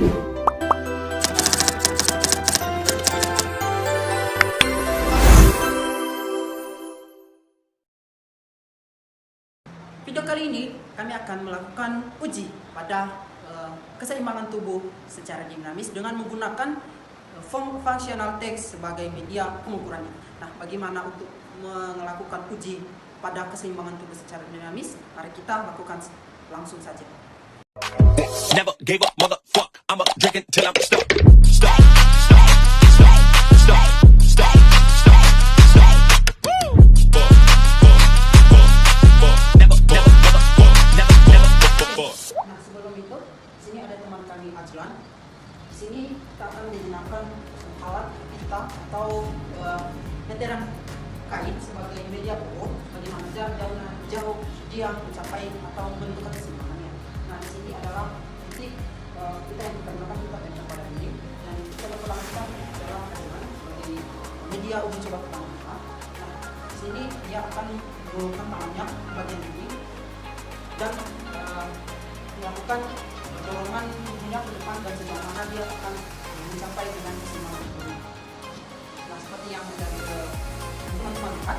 Video kali ini kami akan melakukan uji pada keseimbangan tubuh secara dinamis dengan menggunakan functional text sebagai media pengukurannya. Nah, bagaimana untuk melakukan uji pada keseimbangan tubuh secara dinamis? Mari kita lakukan langsung saja. Never gave up, motherfuck. I'm up drinking till I'm stuck. Nah, sebelum itu, di sini ada teman kami Ajlan. Di sini kita akan menggunakan alat pita atau meteran kain sebagai media ukur bagaimana jauh dia mencapai atau menentukan keseimbangannya. Nah, di sini adalah titik kita yang kita gunakan untuk tempel pada ini, dan kita lakukan adalah sebagai media uji coba pertama. Nah, di sini dia akan menggunakan tangannya bagian ini dan melakukan dorongan tubuhnya ke depan dan sejauh mana dia akan mencapai dengan keseimbangan tubuh. Nah, seperti yang dari teman-teman lihat,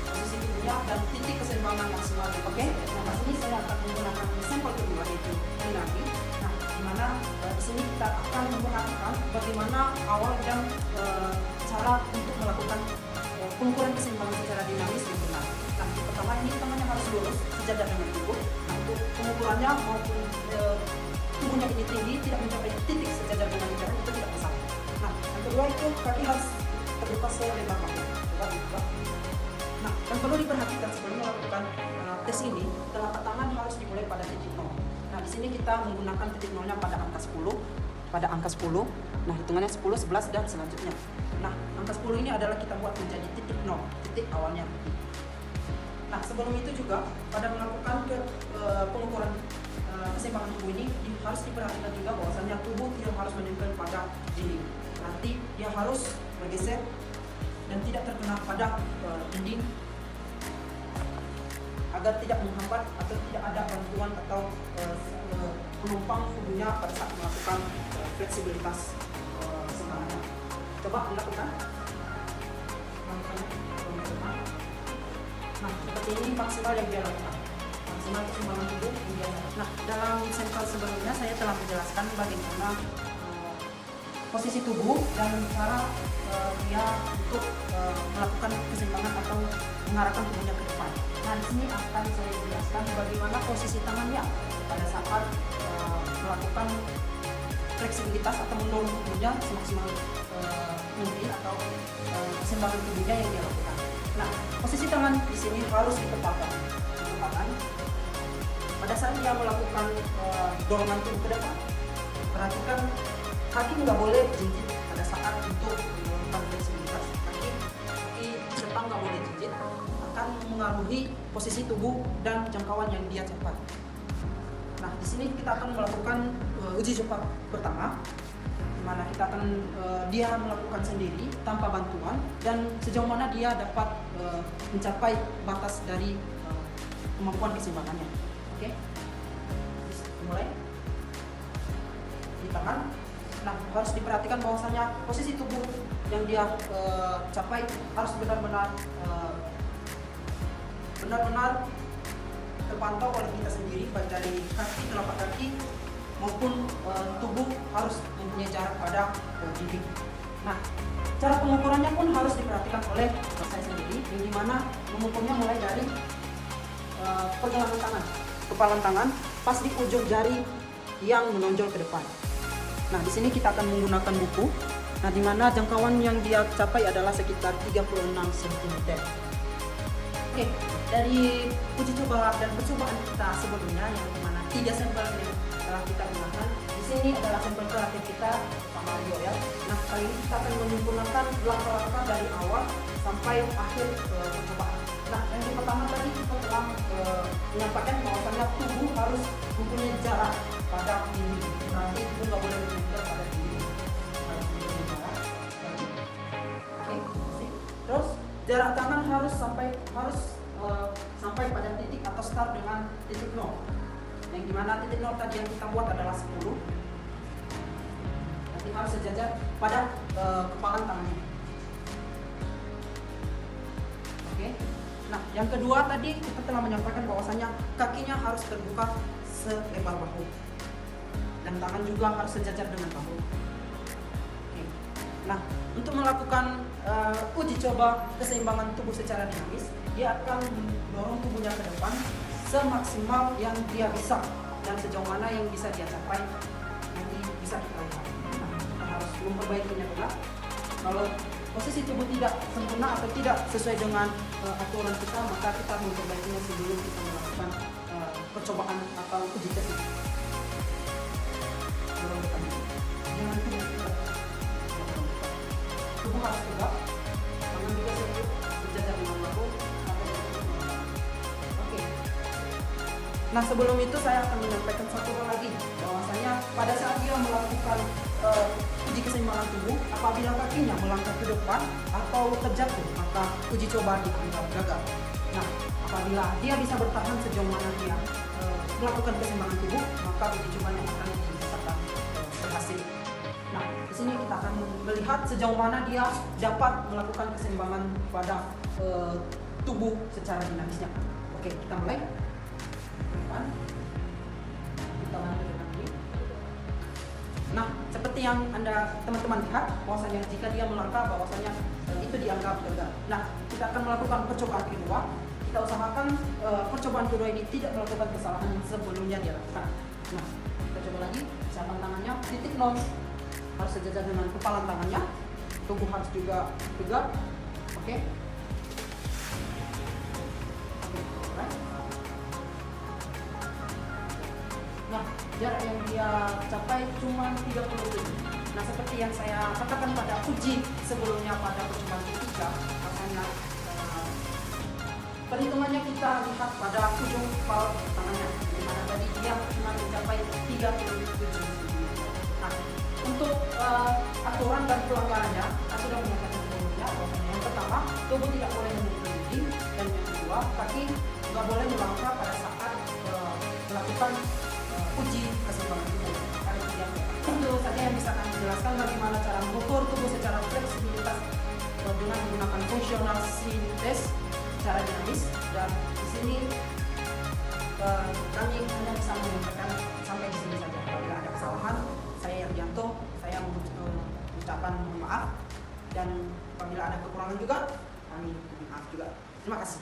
posisi tubuhnya dan titik keseimbangan maksimal. Oke, nah di sini saya akan menggunakan sampel kedua yaitu dinami. Nah, di mana di sini kita akan menggunakan bagaimana awal dan cara untuk melakukan pengukuran keseimbangan secara dinamis yang benar. Nah, yang pertama ini tangannya harus lurus sejajar dengan tubuh. Nah, untuk pengukurannya maupun tubuhnya ini tinggi tidak mencapai titik sejajar dengan jarum itu tidak masalah. Nah, yang kedua itu kaki harus terbuka selebar mungkin. Nah, yang perlu diperhatikan sebelum melakukan tes ini, telapak tangan harus dimulai pada titik 0. Nah, di sini kita menggunakan titik 0-nya pada angka 10. Pada angka 10, nah hitungannya 10, 11, dan selanjutnya. Nah, angka 10 ini adalah kita buat menjadi titik 0, titik awalnya. Nah, sebelum itu juga pada melakukan pengukuran keseimbangan tubuh ini harus diperhatikan juga bahwasanya tubuh tidak harus menempel pada dinding. Nanti dia harus bergeser dan tidak terkena pada dinding agar tidak menghambat atau tidak ada bantuan atau penumpang tubuhnya pada saat melakukan fleksibilitas keseimbangannya. Coba lakukan. Nah, seperti ini maksimal yang dia lakukan. Maksimal keseimbangan tubuh yang dia lakukan. Nah, dalam sampel sebelumnya saya telah menjelaskan bagaimana posisi tubuh dan cara dia untuk melakukan keseimbangan atau mengarahkan tubuhnya ke depan. Nah, di sini akan saya jelaskan bagaimana posisi tangannya pada saat melakukan fleksibilitas atau mendorong tubuhnya semaksimal mungkin atau keseimbangan tubuhnya yang dia lakukan. Nah, posisi tangan di sini harus ditempatkan. Pada saat dia melakukan dorongan tubuh ke depan, perhatikan kaki nggak boleh jinjit pada saat untuk melakukan fleksibilitas. Kaki depan nggak boleh jinjit, akan mengaruhi posisi tubuh dan jangkauan yang dia capai. Nah, di sini kita akan melakukan uji coba pertama, di mana kita akan dia melakukan sendiri tanpa bantuan dan sejauh mana dia dapat mencapai batas dari kemampuan keseimbangannya. Oke, mulai di tangan. Nah, harus diperhatikan bahwasanya posisi tubuh yang dia capai harus benar-benar terpantau oleh kita sendiri, baik dari kaki, telapak kaki maupun tubuh harus mempunyai jarak pada dinding. Nah, cara pengukurannya pun harus diperhatikan oleh saya sendiri, yang dimana mengukurnya mulai dari pergelangan tangan, kepalan tangan, pas di ujung jari yang menonjol ke depan. Nah, di sini kita akan menggunakan buku. Nah, di mana jangkauan yang dia capai adalah sekitar 36 cm. Oke, dari uji coba dan percobaan kita sebelumnya yang dimana 3 sampel yang telah kita gunakan, di sini adalah sampel terakhir kita Pak Mario ya. Nah, kali ini kita akan menyempurnakan langkah-langkah dari awal sampai akhir percobaan. Nah, yang pertama tadi kita telah menyampaikan bahwasannya tubuh harus mempunyai jarak pada dinding. Nanti itu nggak boleh menempel pada dinding. Oke, terus jarak tangan harus sampai pada titik atau start dengan titik 0. Yang dimana titik 0 tadi yang kita buat adalah 10. Nanti harus sejajar pada kepalan tangannya. Oke. Nah, yang kedua tadi kita telah menyampaikan bahwasanya kakinya harus terbuka selebar bahu dan tangan juga harus sejajar dengan bahu. Oke. Nah, untuk melakukan uji coba keseimbangan tubuh secara dinamis, dia akan mendorong tubuhnya ke depan semaksimal yang dia bisa dan sejauh mana yang bisa dia capai nanti bisa kita lihat. Nah, kita harus memperbaikinya juga. Kalau posisi tubuh tidak sempurna atau tidak sesuai dengan aturan kita, maka kita memperbaikinya sebelum kita melakukan percobaan atau uji tes itu. Jangan tubuh harus tegak, tangan juga sejajar dengan bahu. Oke. Nah, sebelum itu saya akan menyampaikan satu hal lagi, bahwasanya pada saat dia melakukan uji keseimbangan tubuh, apabila kakinya melangkah ke depan atau terjatuh, maka uji coba dianggap gagal. Nah, apabila dia bisa bertahan sejauh mana dia melakukan keseimbangan tubuh, maka uji cobanya akan dinyatakan berhasil. Nah, di sini kita akan melihat sejauh mana dia dapat melakukan keseimbangan pada tubuh secara dinamisnya. Oke, kita mulai. Kita lanjut dengan ini. Nah, seperti yang teman-teman lihat, bahwasanya jika dia melangkah, bahwasanya itu dianggap gagal. Nah, kita akan melakukan percobaan kedua. Kita usahakan percobaan kedua ini tidak melakukan kesalahan yang sebelumnya dia lakukan. Nah, kita coba lagi. Siapkan tangannya, titik 0 harus sejajar dengan kepalan tangannya. Tubuh harus juga tegak. Oke. Nah, jarak yang dia capai cuma 37. Nah, seperti yang saya katakan pada uji sebelumnya pada percobaan ketiga, makanya perhitungannya kita lihat pada ujung kepala tangannya, di mana tadi dia cuma mencapai 37 cm. Nah, untuk aturan dan pelanggarannya, kita sudah menyatakan sebelumnya. Yang pertama, tubuh tidak boleh menunjuk, dan yang kedua, kaki nggak boleh melangkah pada saat melakukan uji keseimbangan tubuh. Itu saja yang bisa kami jelaskan bagaimana cara mengukur tubuh secara fleksibilitas dengan menggunakan fungsional sling test secara dinamis. Dan di sini kami hanya bisa menyampaikan sampai di sini saja. Apabila ada kesalahan, saya Yardianto, saya mengucapkan mohon maaf, dan apabila ada kekurangan juga kami mohon maaf juga. Terima kasih.